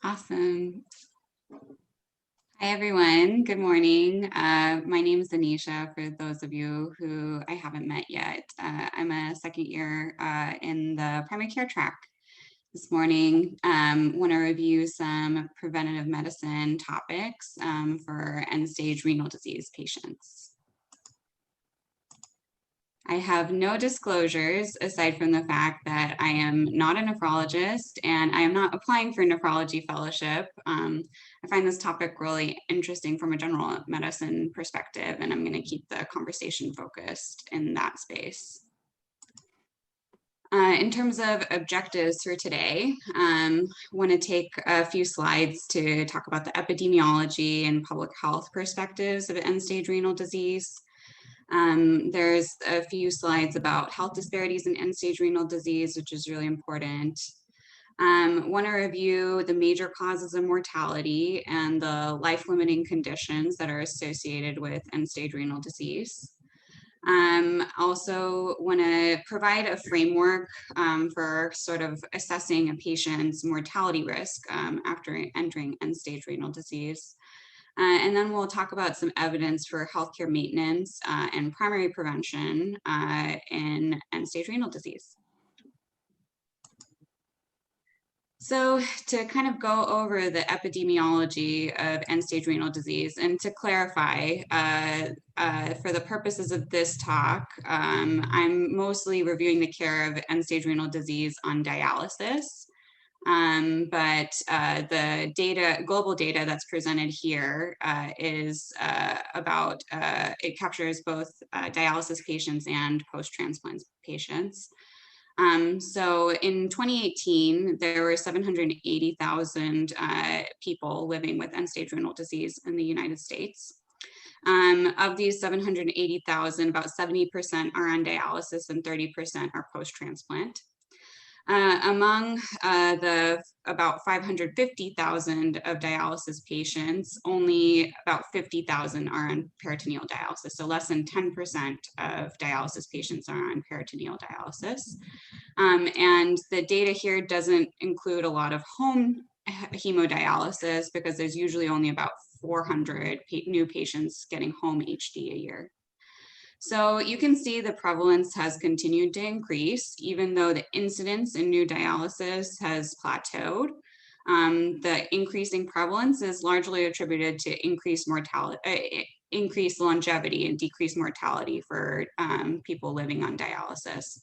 Awesome. Hi, everyone. Good morning. My name is Anisha, for those of you who I haven't met yet. I'm a second year in the primary care track. This morning, want to review some preventative medicine topics for end-stage renal disease patients. I have no disclosures aside from the fact that I am not a nephrologist and I am not applying for a nephrology fellowship. I find this topic really interesting from a general medicine perspective, and I'm going to keep the conversation focused in that space. In terms of objectives for today, I want to take a few slides to talk about the epidemiology and public health perspectives of end-stage renal disease. There's a few slides about health disparities in end-stage renal disease, which is really important. Want to review the major causes of mortality and the life-limiting conditions that are associated with end-stage renal disease. Also want to provide a framework for sort of assessing a patient's mortality risk after entering end-stage renal disease. And then we'll talk about some evidence for healthcare maintenance and primary prevention in end-stage renal disease. So to kind of go over the epidemiology of end-stage renal disease, and to clarify, for the purposes of this talk, I'm mostly reviewing the care of end-stage renal disease on dialysis. But the data, global data that's presented here is about, it captures both dialysis patients and post-transplant patients. So in 2018, there were 780,000 people living with end-stage renal disease in the United States. Of these 780,000, about 70% are on dialysis and 30% are post-transplant. Among the about 550,000 of dialysis patients, only about 50,000 are on peritoneal dialysis. So less than 10% of dialysis patients are on peritoneal dialysis. And the data here doesn't include a lot of home hemodialysis because there's usually only about 400 new patients getting home AHD a year. So you can see the prevalence has continued to increase, even though the incidence in new dialysis has plateaued. The increasing prevalence is largely attributed to increased mortality, increased longevity and decreased mortality for people living on dialysis.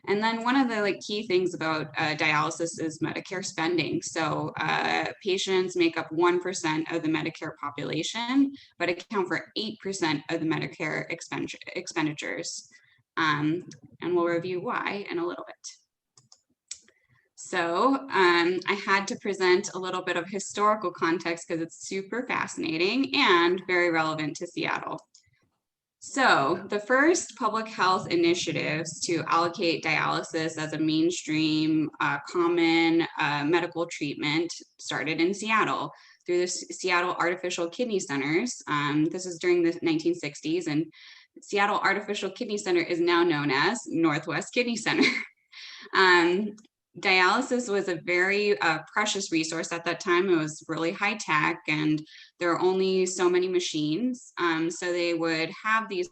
And then one of the key things about dialysis is Medicare spending. So patients make up 1% of the Medicare population, but account for 8% of the Medicare expenditures. And we'll review why in a little bit. So I had to present a little bit of historical context because it's super fascinating and very relevant to Seattle. So the first public health initiatives to allocate dialysis as a mainstream common medical treatment started in Seattle through the Seattle Artificial Kidney Centers. This is during the 1960s, and Seattle Artificial Kidney Center is now known as Northwest Kidney Center. Dialysis was a very precious resource at that time. It was really high tech and there are only so many machines. So they would have these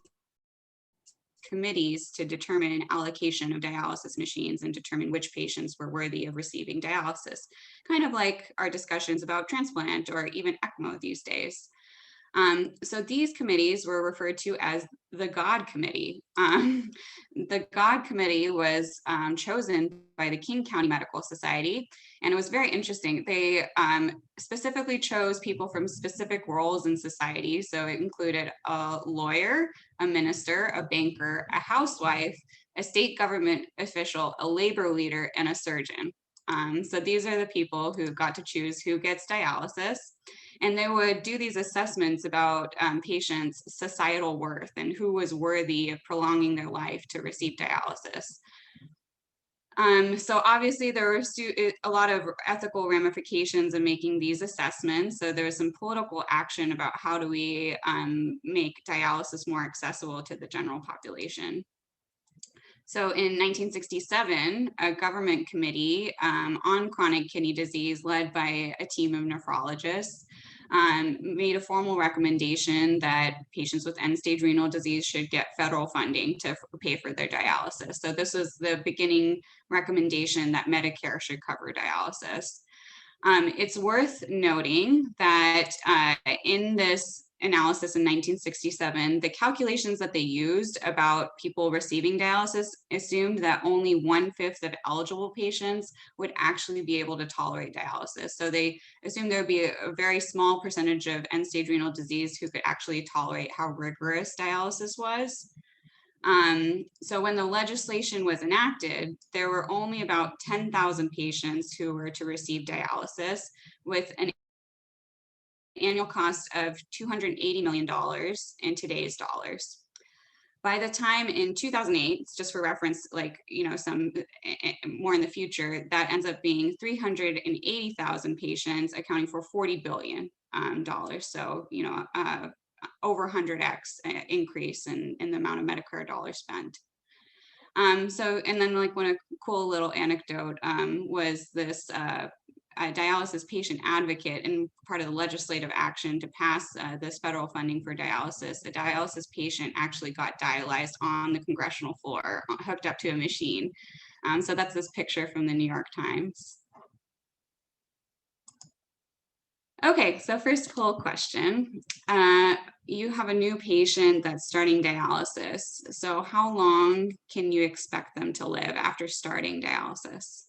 committees to determine allocation of dialysis machines and determine which patients were worthy of receiving dialysis. Kind of like our discussions about transplant or even ECMO these days. So these committees were referred to as the God Committee. The God Committee was chosen by the King County Medical Society, and it was very interesting. They specifically chose people from specific roles in society. So it included a lawyer, a minister, a banker, a housewife, a state government official, a labor leader, and a surgeon. So these are the people who got to choose who gets dialysis. And they would do these assessments about patients' societal worth and who was worthy of prolonging their life to receive dialysis. So obviously there were a lot of ethical ramifications in making these assessments. So there was some political action about how do we make dialysis more accessible to the general population. So in 1967, a government committee on chronic kidney disease led by a team of nephrologists made a formal recommendation that patients with end-stage renal disease should get federal funding to pay for their dialysis. So this was the beginning recommendation that Medicare should cover dialysis. It's worth noting that in this analysis in 1967, the calculations that they used about people receiving dialysis assumed that only 1/5 of eligible patients would actually be able to tolerate dialysis. So they assumed there would be a very small percentage of end-stage renal disease who could actually tolerate how rigorous dialysis was. So when the legislation was enacted, there were only about 10,000 patients who were to receive dialysis with an annual cost of $280 million in today's dollars. By the time in 2008, just for reference, like, some more in the future, that ends up being 380,000 patients, accounting for $40 billion dollars. So, over 100x increase in the amount of Medicare dollars spent. So, and then like one cool little anecdote was this a dialysis patient advocate, and part of the legislative action to pass this federal funding for dialysis. A dialysis patient actually got dialyzed on the congressional floor, hooked up to a machine. So that's this picture from the New York Times. Okay, so first poll question. You have a new patient that's starting dialysis. So how long can you expect them to live after starting dialysis?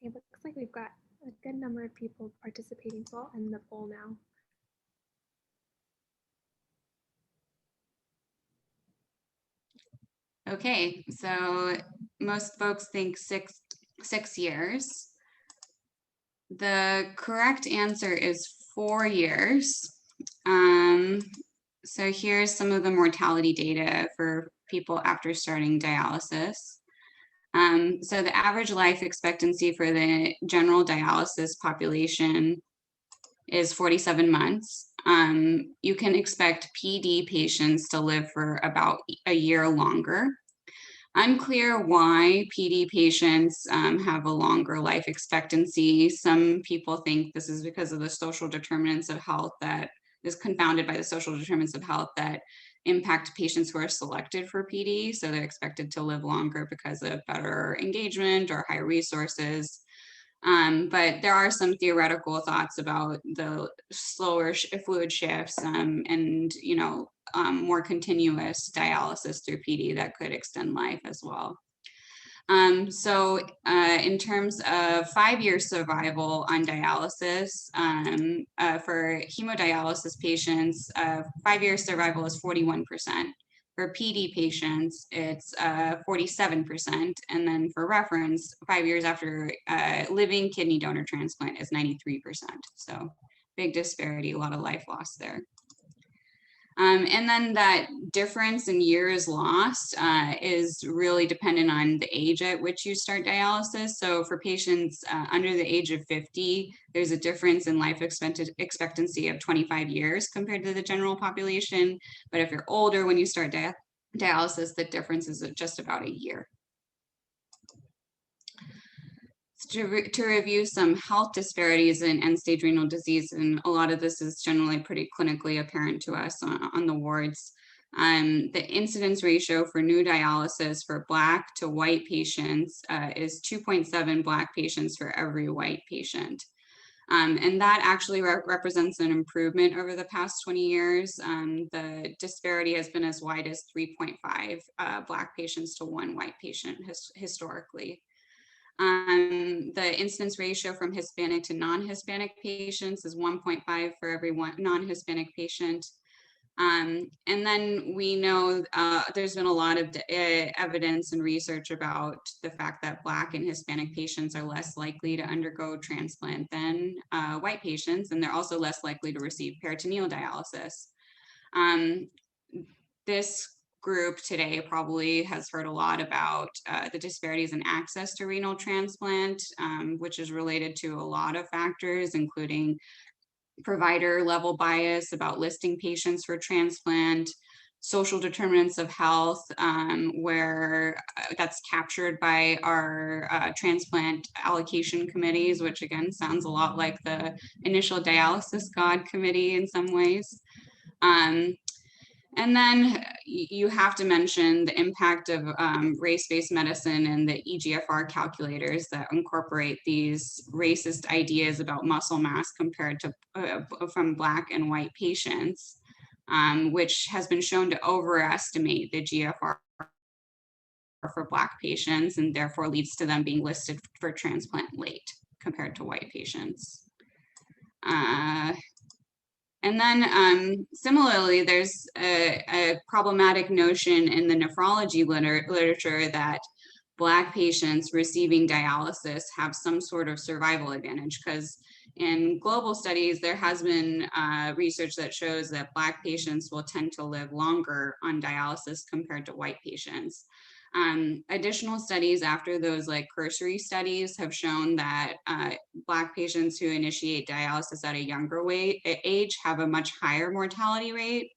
Okay, looks like we've got a good number of people participating, so I'll end the poll now. Okay, so most folks think six years. The correct answer is 4 years. So here's some of the mortality data for people after starting dialysis. So the average life expectancy for the general dialysis population is 47 months. You can expect PD patients to live for about a year longer. Unclear why PD patients have a longer life expectancy. Some people think this is because of the social determinants of health that is confounded by the social determinants of health that impact patients who are selected for PD. So they're expected to live longer because of better engagement or higher resources. But there are some theoretical thoughts about the slower fluid shifts and, more continuous dialysis through PD that could extend life as well. So in terms of 5-year survival on dialysis, for hemodialysis patients, 5-year survival is 41%. For PD patients, it's 47%. And then for reference, 5 years after living kidney donor transplant is 93%. So big disparity, a lot of life loss there. And then that difference in years lost is really dependent on the age at which you start dialysis. So for patients under the age of 50, there's a difference in life expectancy of 25 years compared to the general population. But if you're older when you start dialysis, the difference is just about a year. To review some health disparities in end-stage renal disease, and a lot of this is generally pretty clinically apparent to us on the wards. The incidence ratio for new dialysis for Black to white patients is 2.7 Black patients for every white patient. And that actually represents an improvement over the past 20 years. The disparity has been as wide as 3.5 Black patients to 1 white patient historically. The incidence ratio from Hispanic to non-Hispanic patients is 1.5 for every one non-Hispanic patient. And then we know there's been a lot of evidence and research about the fact that Black and Hispanic patients are less likely to undergo transplant than white patients, and they're also less likely to receive peritoneal dialysis. this group today probably has heard a lot about the disparities in access to renal transplant, which is related to a lot of factors, including provider level bias about listing patients for transplant, social determinants of health, where that's captured by our transplant allocation committees, which again sounds a lot like the initial dialysis God committee in some ways. And then you have to mention the impact of race-based medicine and the EGFR calculators that incorporate these racist ideas about muscle mass compared to from Black and white patients, which has been shown to overestimate the GFR for Black patients and therefore leads to them being listed for transplant late compared to white patients. And then similarly, there's a problematic notion in the nephrology literature that Black patients receiving dialysis have some sort of survival advantage, because in global studies, there has been research that shows that Black patients will tend to live longer on dialysis compared to white patients. Additional studies after those like cursory studies have shown that Black patients who initiate dialysis at a younger age have a much higher mortality rate.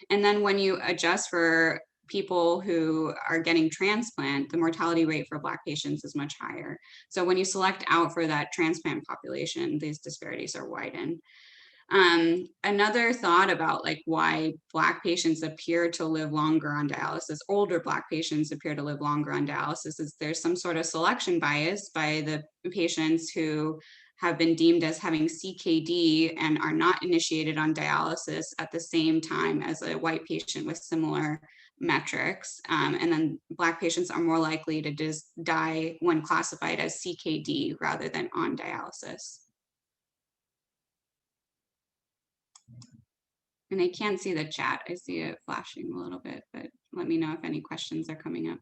And then when you adjust for people who are getting transplant, the mortality rate for Black patients is much higher. So when you select out for that transplant population, these disparities are widened. Another thought about like why Black patients appear to live longer on dialysis, older Black patients appear to live longer on dialysis, is there's some sort of selection bias by the patients who have been deemed as having CKD and are not initiated on dialysis at the same time as a white patient with similar metrics. And then Black patients are more likely to just die when classified as CKD rather than on dialysis. And I can't see the chat. I see it flashing a little bit, but let me know if any questions are coming up.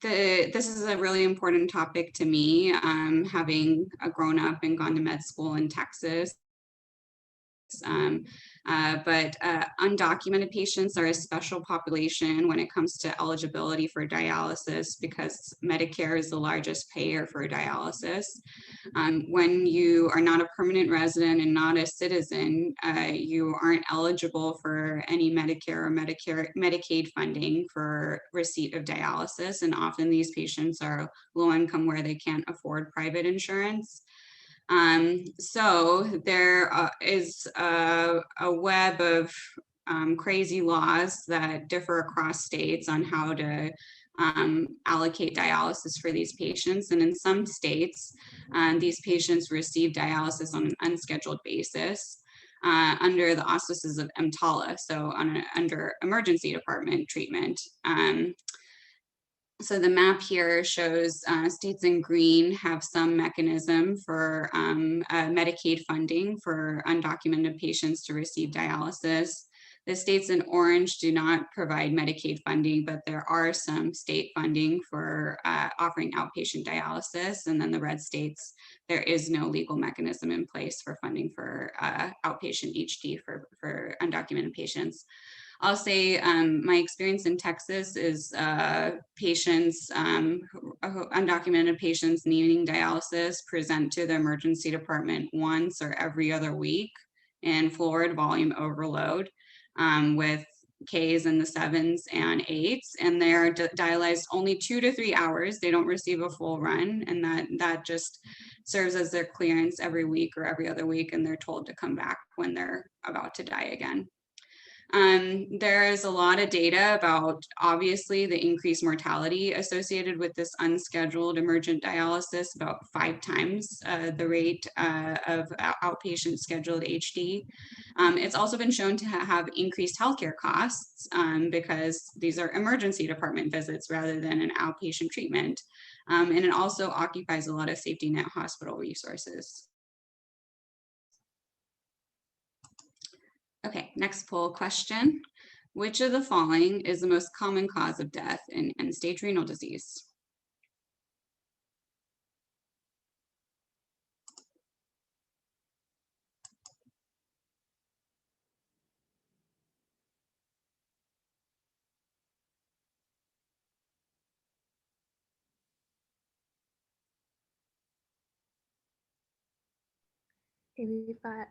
This is a really important topic to me, having grown up and gone to med school in Texas. But undocumented patients are a special population when it comes to eligibility for dialysis because Medicare is the largest payer for dialysis. When you are not a permanent resident and not a citizen, you aren't eligible for any Medicare or Medicaid funding for receipt of dialysis. And often these patients are low income where they can't afford private insurance. So there is a web of crazy laws that differ across states on how to allocate dialysis for these patients. And in some states, these patients receive dialysis on an unscheduled basis under the auspices of EMTALA, so under emergency department treatment. So the map here shows states in green have some mechanism for Medicaid funding for undocumented patients to receive dialysis. The states in orange do not provide Medicaid funding, but there are some state funding for offering outpatient dialysis. And then the red states, there is no legal mechanism in place for funding for outpatient HD for undocumented patients. I'll say my experience in Texas is patients, undocumented patients needing dialysis present to the emergency department once or every other week in fluid volume overload with Ks in the 7s and 8s, and they're dialyzed only 2 to 3 hours. They don't receive a full run, and that just serves as their clearance every week or every other week, and they're told to come back when they're about to die again. There's a lot of data about obviously the increased mortality associated with this unscheduled emergent dialysis, about 5 times the rate of outpatient scheduled HD. It's also been shown to have increased healthcare costs because these are emergency department visits rather than an outpatient treatment. And it also occupies a lot of safety net hospital resources. Okay, next poll question. Which of the following is the most common cause of death in end-stage renal disease? Okay, we've got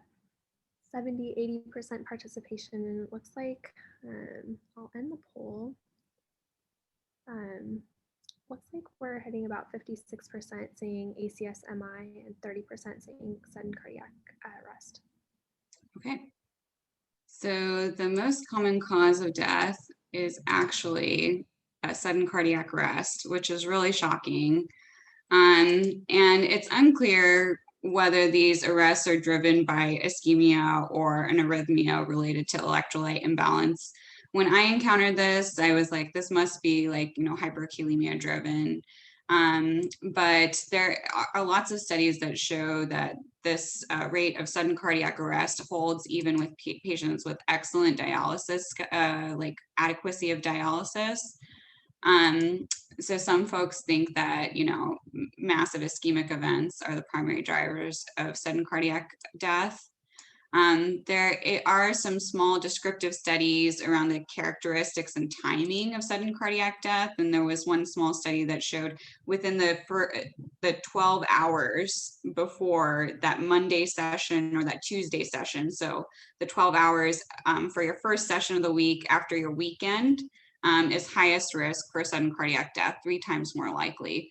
70–80% participation, and it looks like I'll end the poll. Looks like we're hitting about 56% saying ACS-MI and 30% saying sudden cardiac arrest. Okay. So the most common cause of death is actually a sudden cardiac arrest, which is really shocking. And it's unclear whether these arrests are driven by ischemia or an arrhythmia related to electrolyte imbalance. When I encountered this, I was like, this must be like, hyperkalemia driven. But there are lots of studies that show that this rate of sudden cardiac arrest holds even with patients with excellent dialysis, like adequacy of dialysis. So some folks think that, massive ischemic events are the primary drivers of sudden cardiac death. There are some small descriptive studies around the characteristics and timing of sudden cardiac death. And there was one small study that showed within the 12 hours before that Monday session or that Tuesday session. So the 12 hours for your first session of the week after your weekend is highest risk for sudden cardiac death, 3 times more likely.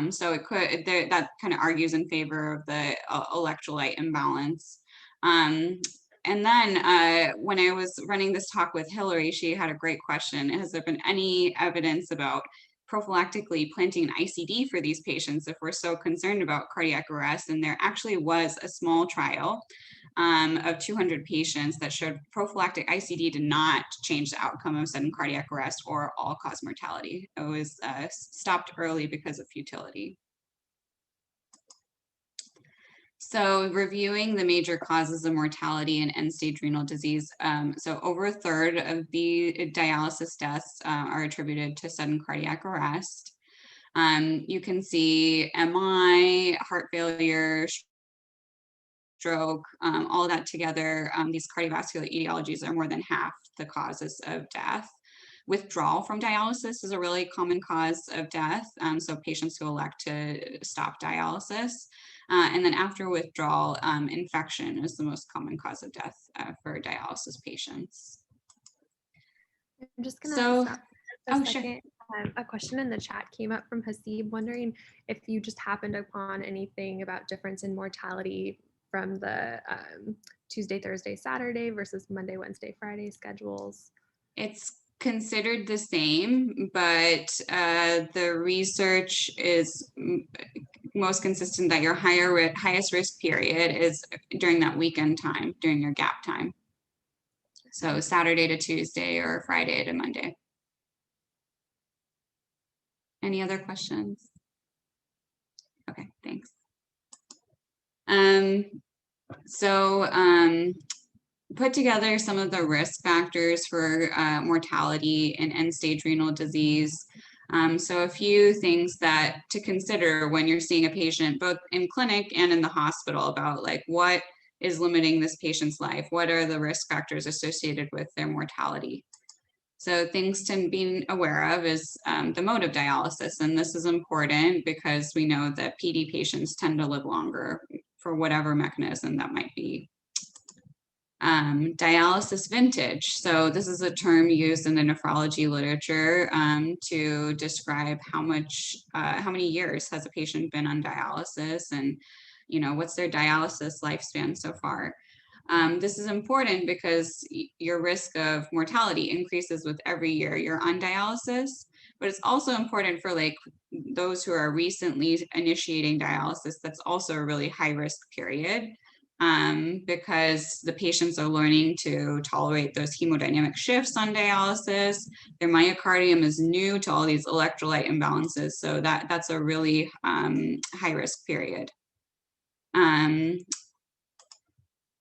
So that kind of argues in favor of the electrolyte imbalance. And then when I was running this talk with Hillary, she had a great question. Has there been any evidence about prophylactically planting an ICD for these patients if we're so concerned about cardiac arrest? And there actually was a small trial of 200 patients that showed prophylactic ICD did not change the outcome of sudden cardiac arrest or all-cause mortality. It was stopped early because of futility. So reviewing the major causes of mortality in end-stage renal disease, so over a third of the dialysis deaths are attributed to sudden cardiac arrest. You can see MI, heart failure, stroke, all of that together, these cardiovascular etiologies are more than half the causes of death. Withdrawal from dialysis is a really common cause of death, so patients who elect to stop dialysis. And then after withdrawal, infection is the most common cause of death for dialysis patients. I'm just going to stop for a second. Sure. A question in the chat came up from Hasib, wondering if you just happened upon anything about difference in mortality from the Tuesday, Thursday, Saturday versus Monday, Wednesday, Friday schedules. It's considered the same, but the research is most consistent that your highest risk period is during that weekend time, during your gap time. So Saturday to Tuesday or Friday to Monday. Any other questions? Okay, thanks. Put together some of the risk factors for mortality in end-stage renal disease. So a few things that to consider when you're seeing a patient, both in clinic and in the hospital, about like what is limiting this patient's life? What are the risk factors associated with their mortality? So things to be aware of is the mode of dialysis. And this is important because we know that PD patients tend to live longer for whatever mechanism that might be. Dialysis vintage. So this is a term used in the nephrology literature to describe how many years has a patient been on dialysis, and what's their dialysis lifespan so far. This is important because your risk of mortality increases with every year you're on dialysis, but it's also important for like those who are recently initiating dialysis. That's also a really high risk period. Because the patients are learning to tolerate those hemodynamic shifts on dialysis. Their myocardium is new to all these electrolyte imbalances. So that's a really high risk period.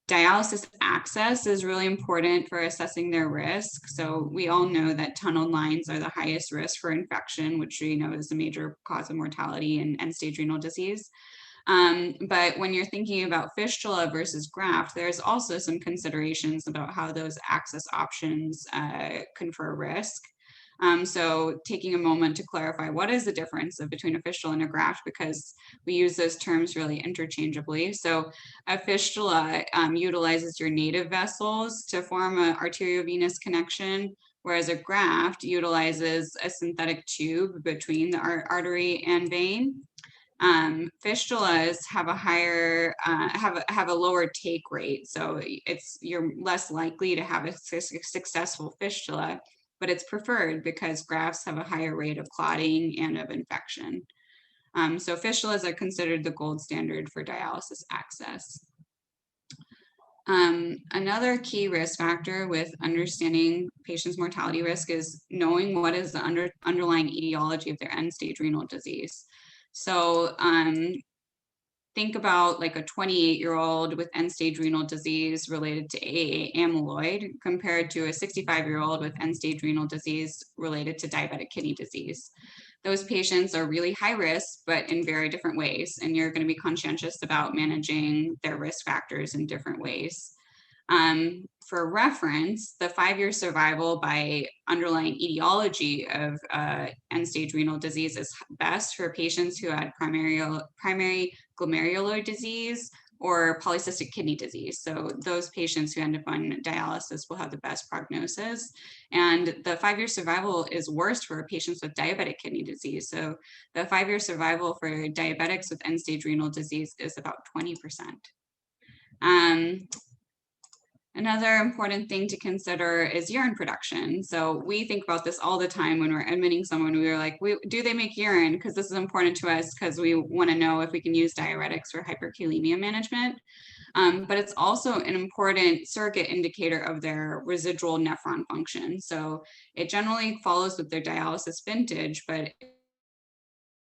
Dialysis access is really important for assessing their risk. So we all know that tunnel lines are the highest risk for infection, which we know is a major cause of mortality in end-stage renal disease. But when you're thinking about fistula versus graft, there's also some considerations about how those access options confer risk. So taking a moment to clarify what is the difference between a fistula and a graft, because we use those terms really interchangeably. So a fistula utilizes your native vessels to form an arteriovenous connection, whereas a graft utilizes a synthetic tube between the artery and vein. Fistulas have a higher have a lower take rate, so you're less likely to have a successful fistula, but it's preferred because grafts have a higher rate of clotting and of infection. So fistulas are considered the gold standard for dialysis access. Another key risk factor with understanding patients' mortality risk is knowing what is the underlying etiology of their end-stage renal disease. So think about like a 28-year-old with end-stage renal disease related to AA amyloid compared to a 65-year-old with end-stage renal disease related to diabetic kidney disease. Those patients are really high risk, but in very different ways, and you're going to be conscientious about managing their risk factors in different ways. For reference, the 5-year survival by underlying etiology of end-stage renal disease is best for patients who had primary glomerular disease or polycystic kidney disease. So those patients who end up on dialysis will have the best prognosis. And the 5-year survival is worst for patients with diabetic kidney disease. So the 5-year survival for diabetics with end-stage renal disease is about 20%. Another important thing to consider is urine production. So we think about this all the time when we're admitting someone. We are like, do they make urine? Because this is important to us because we want to know if we can use diuretics for hyperkalemia management. But it's also an important surrogate indicator of their residual nephron function. So it generally follows with their dialysis vintage, but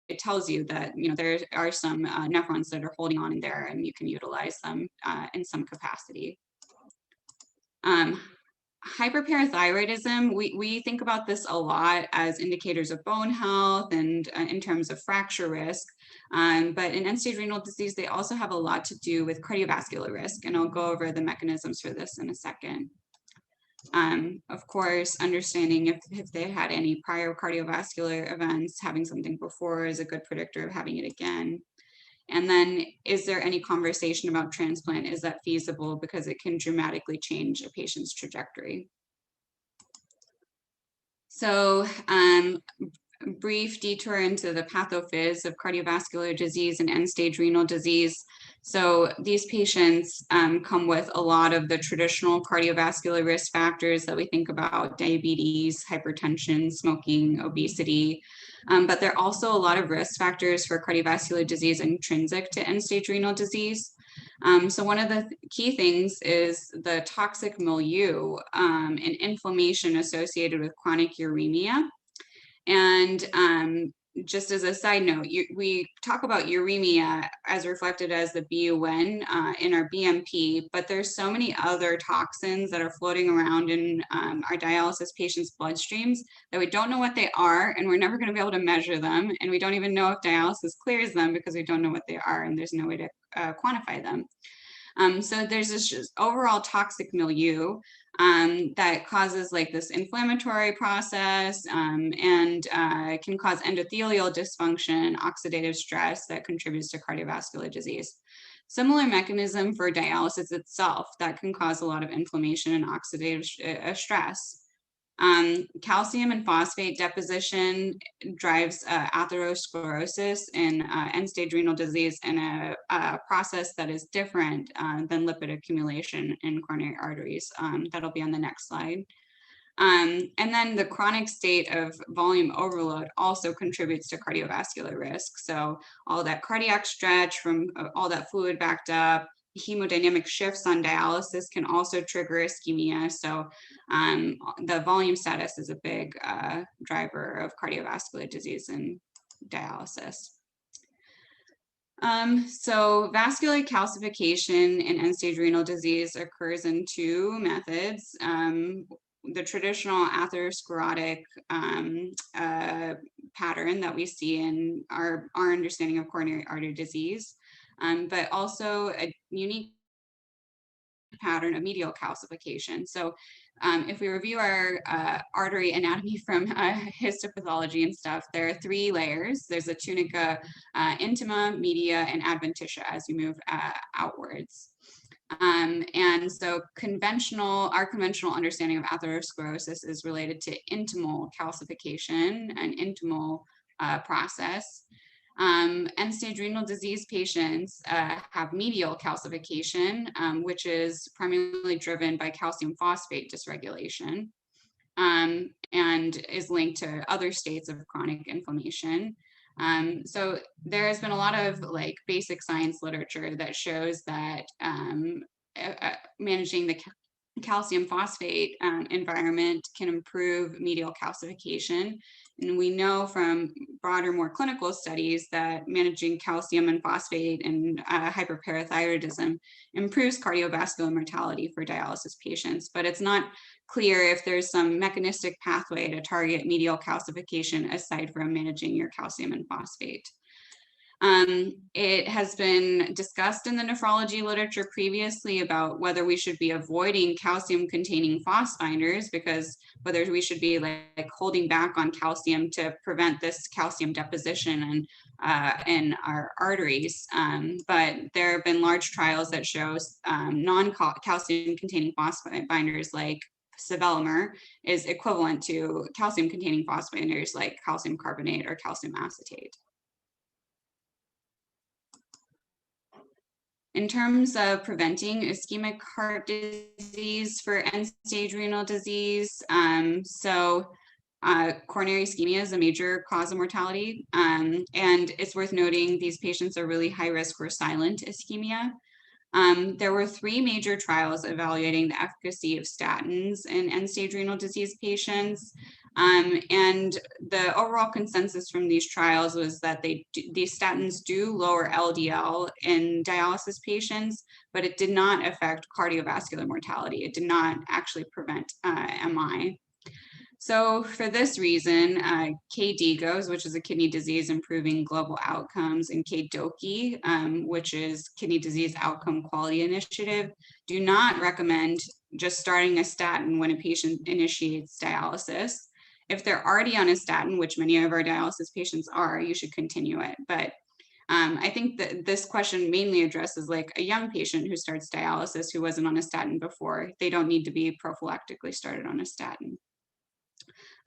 it tells you that there are some nephrons that are holding on in there, and you can utilize them in some capacity. Hyperparathyroidism, we think about this a lot as indicators of bone health and in terms of fracture risk. But in end-stage renal disease, they also have a lot to do with cardiovascular risk, and I'll go over the mechanisms for this in a second. Of course, understanding if they had any prior cardiovascular events, having something before is a good predictor of having it again. And then, is there any conversation about transplant? Is that feasible? Because it can dramatically change a patient's trajectory. So, brief detour into the pathophys of cardiovascular disease and end-stage renal disease. So these patients come with a lot of the traditional cardiovascular risk factors that we think about: diabetes, hypertension, smoking, obesity. But there are also a lot of risk factors for cardiovascular disease intrinsic to end-stage renal disease. So one of the key things is the toxic milieu and inflammation associated with chronic uremia. And just as a side note, we talk about uremia as reflected as the BUN in our BMP, but there's so many other toxins that are floating around in our dialysis patients' bloodstreams that we don't know what they are, and we're never going to be able to measure them. And we don't even know if dialysis clears them because we don't know what they are, and there's no way to quantify them. So there's this just overall toxic milieu that causes like this inflammatory process and can cause endothelial dysfunction, oxidative stress that contributes to cardiovascular disease. Similar mechanism for dialysis itself that can cause a lot of inflammation and oxidative stress. Calcium and phosphate deposition drives atherosclerosis in end-stage renal disease in a process that is different than lipid accumulation in coronary arteries. That'll be on the next slide. And then the chronic state of volume overload also contributes to cardiovascular risk. So all that cardiac stretch from all that fluid backed up, hemodynamic shifts on dialysis can also trigger ischemia. So the volume status is a big driver of cardiovascular disease in dialysis. So vascular calcification in end-stage renal disease occurs in two methods. The traditional atherosclerotic pattern that we see in our understanding of coronary artery disease, but also a unique pattern of medial calcification. So if we review our artery anatomy from histopathology and stuff, there are 3 layers. There's a tunica, intima, media, and adventitia as you move outwards. And so our conventional understanding of atherosclerosis is related to intimal calcification and intimal process. End-stage renal disease patients have medial calcification, which is primarily driven by calcium phosphate dysregulation, and is linked to other states of chronic inflammation. So there has been a lot of like basic science literature that shows that managing the calcium phosphate environment can improve medial calcification. And we know from broader, more clinical studies that managing calcium and phosphate and hyperparathyroidism improves cardiovascular mortality for dialysis patients. But it's not clear if there's some mechanistic pathway to target medial calcification aside from managing your calcium and phosphate. It has been discussed in the nephrology literature previously about whether we should be avoiding calcium-containing phosphinders, because whether we should be like holding back on calcium to prevent this calcium deposition in our arteries. But there have been large trials that show non-calcium-containing phosphinders like sevelamer is equivalent to calcium-containing phosphinders like calcium carbonate or calcium acetate. In terms of preventing ischemic heart disease for end-stage renal disease, coronary ischemia is a major cause of mortality, and it's worth noting these patients are really high risk for silent ischemia. There were 3 major trials evaluating the efficacy of statins in end-stage renal disease patients. And the overall consensus from these trials was that these statins do lower LDL in dialysis patients, but it did not affect cardiovascular mortality. It did not actually prevent MI. So for this reason, KDIGOs, which is a kidney disease improving global outcomes, and KDOQI, which is Kidney Disease Outcome Quality Initiative, do not recommend just starting a statin when a patient initiates dialysis. If they're already on a statin, which many of our dialysis patients are, you should continue it. But I think that this question mainly addresses like a young patient who starts dialysis who wasn't on a statin before. They don't need to be prophylactically started on a statin.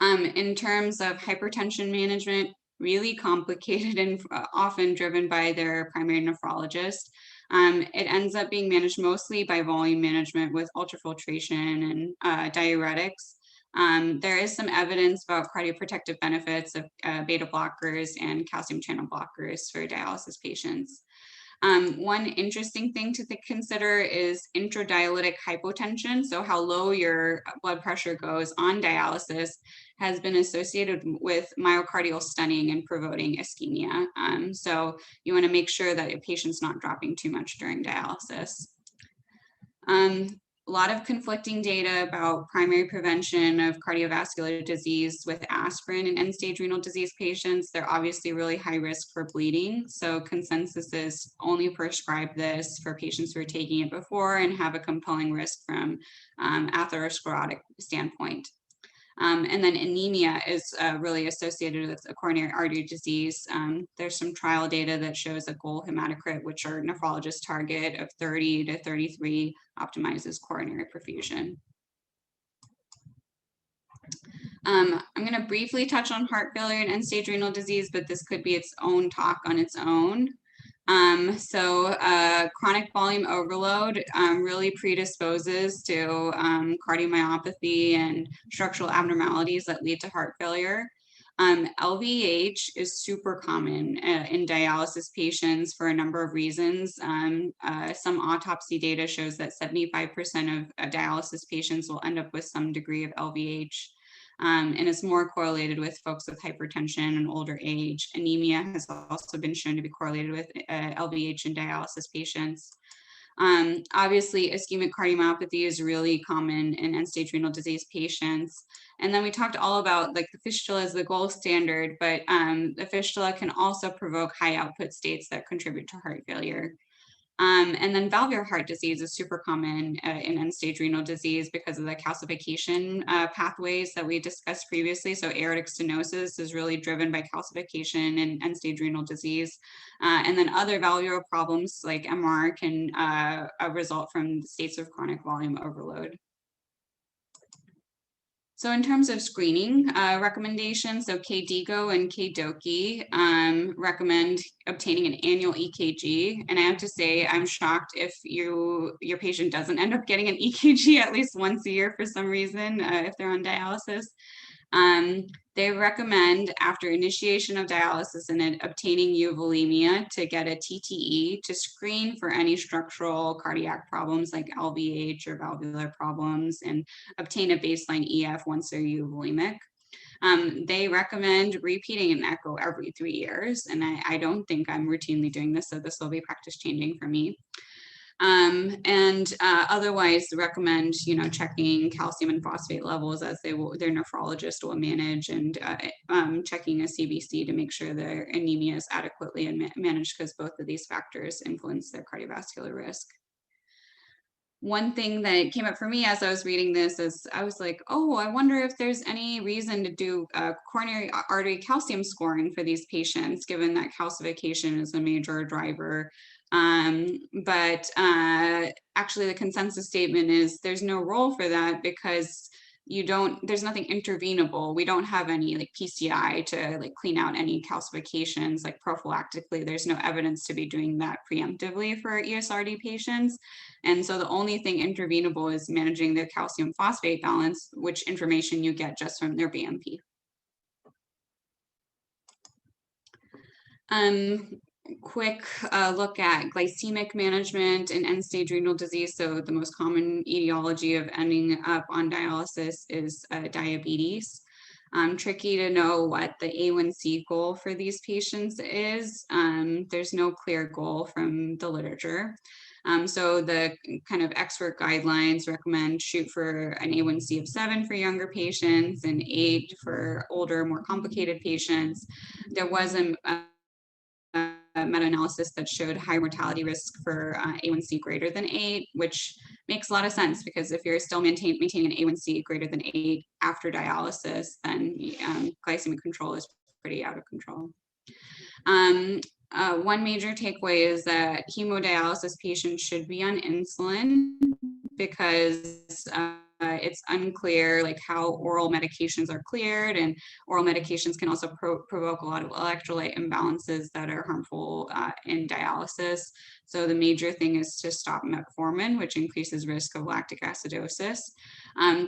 In terms of hypertension management, really complicated and often driven by their primary nephrologist. It ends up being managed mostly by volume management with ultrafiltration and diuretics. There is some evidence about cardioprotective benefits of beta blockers and calcium channel blockers for dialysis patients. One interesting thing to consider is intradialytic hypotension. So how low your blood pressure goes on dialysis has been associated with myocardial stunning and promoting ischemia. So you want to make sure that your patient's not dropping too much during dialysis. A lot of conflicting data about primary prevention of cardiovascular disease with aspirin in end-stage renal disease patients. They're obviously really high risk for bleeding. So consensus is only prescribe this for patients who are taking it before and have a compelling risk from atherosclerotic standpoint. And then anemia is really associated with a coronary artery disease. There's some trial data that shows a goal hematocrit, which our nephrologist target of 30 to 33 optimizes coronary perfusion. I'm going to briefly touch on heart failure and end-stage renal disease, but this could be its own talk on its own. Chronic volume overload really predisposes to cardiomyopathy and structural abnormalities that lead to heart failure. LVH is super common in dialysis patients for a number of reasons. Some autopsy data shows that 75% of dialysis patients will end up with some degree of LVH. And it's more correlated with folks with hypertension and older age. Anemia has also been shown to be correlated with LVH in dialysis patients. Obviously, ischemic cardiomyopathy is really common in end-stage renal disease patients. And then we talked all about like the fistula is the gold standard, but the fistula can also provoke high output states that contribute to heart failure. And then valvular heart disease is super common in end-stage renal disease because of the calcification pathways that we discussed previously. So aortic stenosis is really driven by calcification in end-stage renal disease. And then other valvular problems like MR can result from states of chronic volume overload. So in terms of screening recommendations, so KDIGO and KDOQI recommend obtaining an annual EKG. And I have to say, I'm shocked if your patient doesn't end up getting an EKG at least once a year for some reason, if they're on dialysis. They recommend after initiation of dialysis and obtaining euvolemia to get a TTE to screen for any structural cardiac problems like LVH or valvular problems and obtain a baseline EF once they're euvolemic. They recommend repeating an echo every 3 years, and I don't think I'm routinely doing this, so this will be practice changing for me. Otherwise recommend, checking calcium and phosphate levels as their nephrologist will manage, and checking a CBC to make sure their anemia is adequately managed, because both of these factors influence their cardiovascular risk. One thing that came up for me as I was reading this is I was like, oh, I wonder if there's any reason to do coronary artery calcium scoring for these patients, given that calcification is a major driver. Actually the consensus statement is there's no role for that because there's nothing intervenable. We don't have any like PCI to like clean out any calcifications like prophylactically. There's no evidence to be doing that preemptively for ESRD patients. And so the only thing intervenable is managing their calcium phosphate balance, which information you get just from their BMP. Quick look at glycemic management in end-stage renal disease. So the most common etiology of ending up on dialysis is diabetes. Tricky to know what the A1C goal for these patients is. There's no clear goal from the literature. So the kind of expert guidelines recommend shoot for an A1C of 7 for younger patients and 8 for older, more complicated patients. There was a meta-analysis that showed high mortality risk for A1C greater than 8, which makes a lot of sense because if you're still maintaining an A1C greater than 8 after dialysis, then glycemic control is pretty out of control. One major takeaway is that hemodialysis patients should be on insulin because it's unclear like how oral medications are cleared, and oral medications can also provoke a lot of electrolyte imbalances that are harmful in dialysis. So the major thing is to stop metformin, which increases risk of lactic acidosis.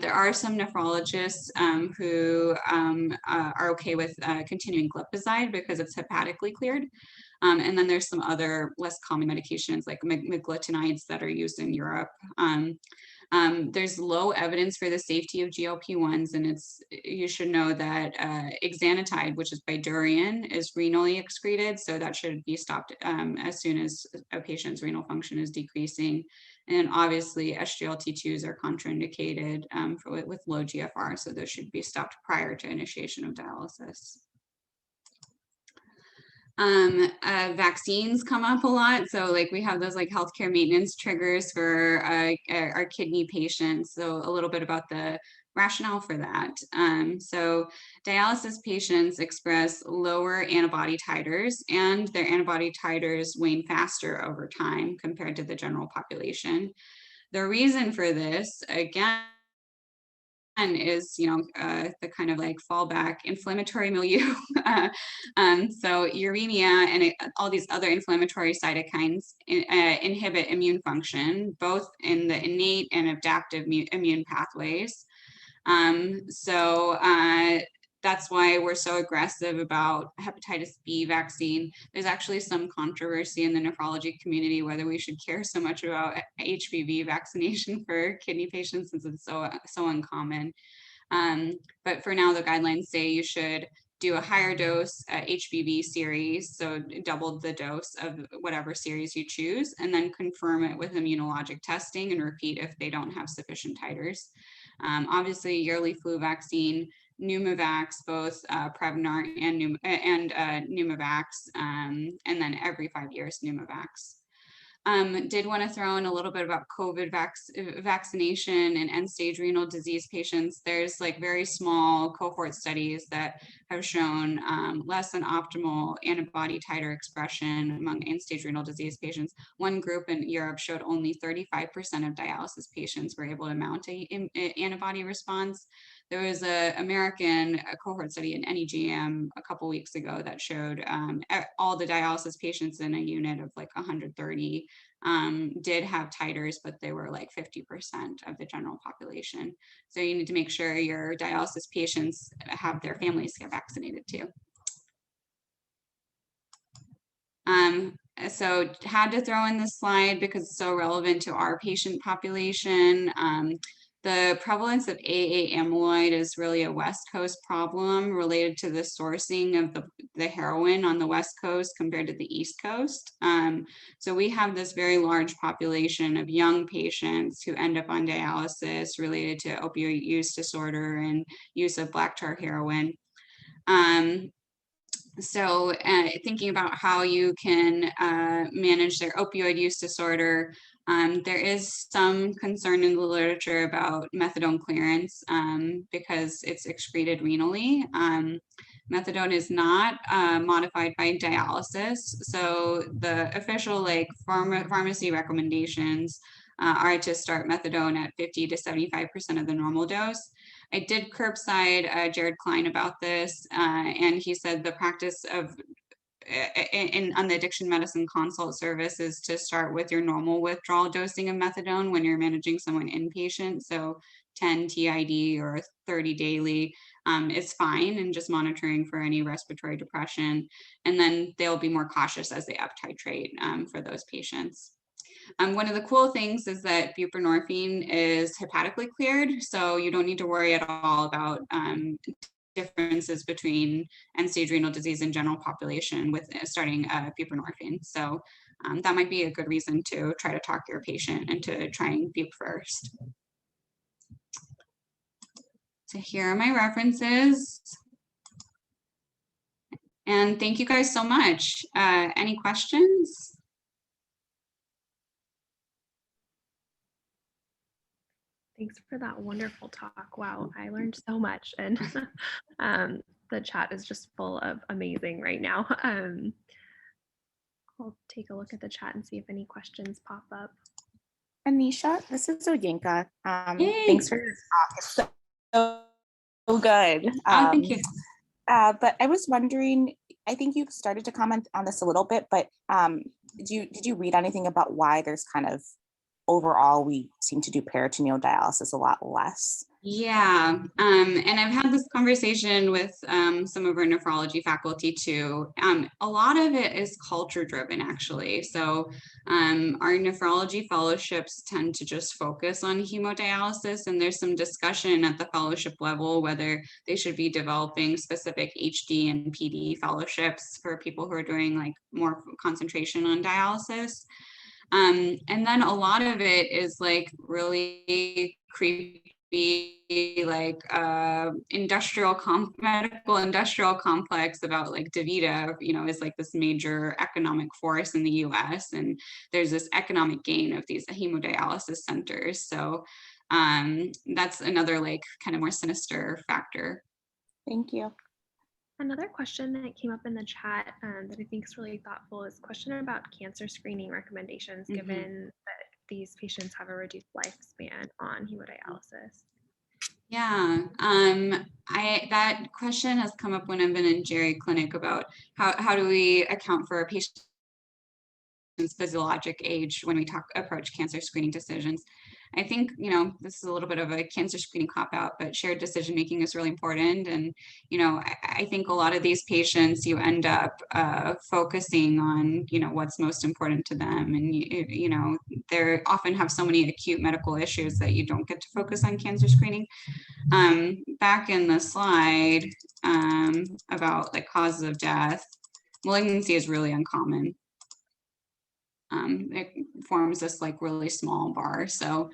There are some nephrologists who are okay with continuing glipizide because it's hepatically cleared. And then there's some other less common medications like meglitinides that are used in Europe. There's low evidence for the safety of GLP-1s, and you should know that exenatide, which is Bydureon, is renally excreted, so that should be stopped as soon as a patient's renal function is decreasing. And obviously SGLT2s are contraindicated with low GFR, so those should be stopped prior to initiation of dialysis. Vaccines come up a lot. So like we have those like healthcare maintenance triggers for our kidney patients. So a little bit about the rationale for that. So dialysis patients express lower antibody titers, and their antibody titers wane faster over time compared to the general population. The reason for this, again, is the kind of like fallback inflammatory milieu. So uremia and all these other inflammatory cytokines inhibit immune function, both in the innate and adaptive immune pathways. That's why we're so aggressive about hepatitis B vaccine. There's actually some controversy in the nephrology community whether we should care so much about HBV vaccination for kidney patients since it's so uncommon. But for now, the guidelines say you should do a higher dose HBV series, so double the dose of whatever series you choose, and then confirm it with immunologic testing and repeat if they don't have sufficient titers. Obviously, yearly flu vaccine, Pneumovax, both Prevnar and Pneumovax, and then every 5 years Pneumovax. Did want to throw in a little bit about COVID vaccination and end-stage renal disease patients. There's like very small cohort studies that have shown less than optimal antibody titer expression among end-stage renal disease patients. One group in Europe showed only 35% of dialysis patients were able to mount an antibody response. There was an American cohort study in NEGM a couple weeks ago that showed all the dialysis patients in a unit of like 130 did have titers, but they were like 50% of the general population. So you need to make sure your dialysis patients have their families get vaccinated too. So had to throw in this slide because it's so relevant to our patient population. The prevalence of AA amyloid is really a West Coast problem related to the sourcing of the heroin on the West Coast compared to the East Coast. So we have this very large population of young patients who end up on dialysis related to opioid use disorder and use of black tar heroin. So thinking about how you can manage their opioid use disorder, there is some concern in the literature about methadone clearance because it's excreted renally. Methadone is not modified by dialysis. So the official like pharmacy recommendations are to start methadone at 50 to 75% of the normal dose. I did curbside Jared Klein about this, and he said the practice of on the addiction medicine consult service is to start with your normal withdrawal dosing of methadone when you're managing someone inpatient. So 10 TID or 30 daily is fine, and just monitoring for any respiratory depression. And then they'll be more cautious as they up titrate for those patients. One of the cool things is that buprenorphine is hepatically cleared, so you don't need to worry at all about differences between end-stage renal disease and general population with starting buprenorphine. So that might be a good reason to try to talk your patient into trying bup first. So here are my references. And thank you guys so much. Any questions? Thanks for that wonderful talk. Wow, I learned so much, and the chat is just full of amazing right now. I'll take a look at the chat and see if any questions pop up. Anisha, this is Oyinka. Yay. Thanks for your talk. It's so good. Thank you. But I was wondering, I think you've started to comment on this a little bit, but did you read anything about why there's kind of overall we seem to do peritoneal dialysis a lot less? Yeah, and I've had this conversation with some of our nephrology faculty too. A lot of it is culture driven actually. So our nephrology fellowships tend to just focus on hemodialysis, and there's some discussion at the fellowship level whether they should be developing specific HD and PD fellowships for people who are doing like more concentration on dialysis. And then a lot of it is like really creepy, like medical industrial complex about like DaVita, you know, is like this major economic force in the US, and there's this economic gain of these hemodialysis centers. So that's another like kind of more sinister factor. Thank you. Another question that came up in the chat that I think is really thoughtful is a question about cancer screening recommendations, given that these patients have a reduced lifespan on hemodialysis. Yeah, that question has come up when I've been in Jerry Clinic about how do we account for a patient's physiologic age when we approach cancer screening decisions. I think, you know, this is a little bit of a cancer screening cop-out, but shared decision-making is really important. And, you know, I think a lot of these patients, you end up focusing on, you know, what's most important to them. And, you know, they often have so many acute medical issues that you don't get to focus on cancer screening. Back in the slide about like causes of death, malignancy is really uncommon. it forms this like really small bar. So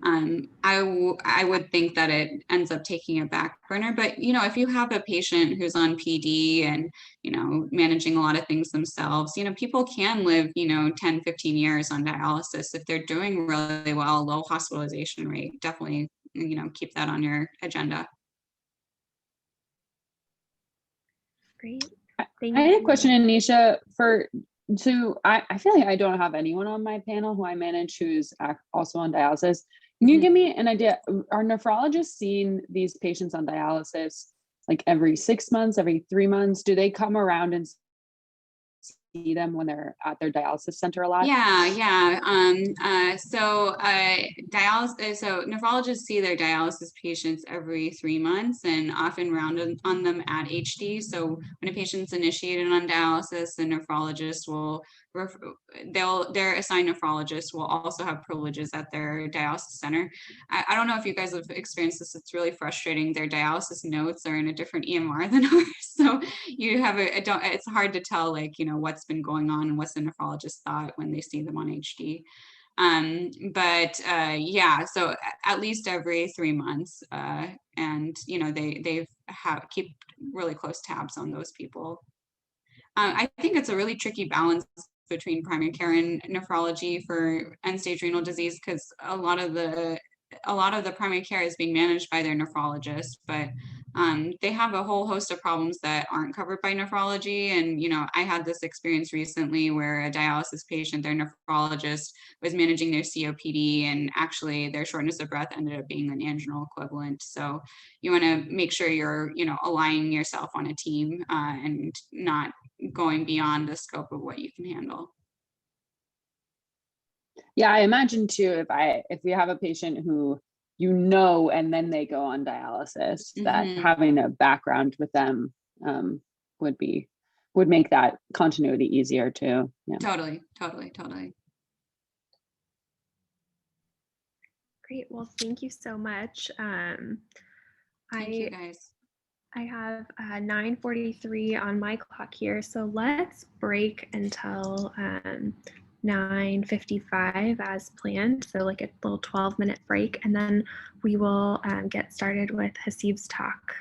I would think that it ends up taking a back burner. But, you know, if you have a patient who's on PD and, you know, managing a lot of things themselves, you know, people can live, you know, 10, 15 years on dialysis if they're doing really well, low hospitalization rate. Definitely, you know, keep that on your agenda. Great. I Thank had a you. question, Anisha, I feel like I don't have anyone on my panel who I manage who's also on dialysis. Can you give me an idea? Are nephrologists seeing these patients on dialysis like every 6 months, every 3 months? Do they come around and see them when they're at their dialysis center a lot? Yeah. Dialysis. So nephrologists see their dialysis patients every 3 months and often round on them at AHD. So when a patient's initiated on dialysis, the nephrologist will their assigned nephrologist will also have privileges at their dialysis center. I don't know if you guys have experienced this. It's really frustrating. Their dialysis notes are in a different EMR than ours. So you have it's hard to tell, like, you know, what's been going on and what's the nephrologist thought when they see them on HD. Yeah, so at least every 3 months, and you know, they keep really close tabs on those people. I think it's a really tricky balance between primary care and nephrology for end-stage renal disease, because a lot of the primary care is being managed by their nephrologist, but they have a whole host of problems that aren't covered by nephrology. And, you know, I had this experience recently where a dialysis patient, their nephrologist was managing their COPD, and actually their shortness of breath ended up being an anginal equivalent. So you want to make sure you're, you know, aligning yourself on a team and not going beyond the scope of what you can handle. Yeah, I imagine too, if we have a patient who, you know, and then they go on dialysis, that having a background with them would make that continuity easier too. Yeah. Totally. Great. Well, thank you so much. Thank you guys. I have 9:43 on my clock here, so let's break until 9:55 as planned. So like a little 12-minute break, and then we will get started with Hasib's talk.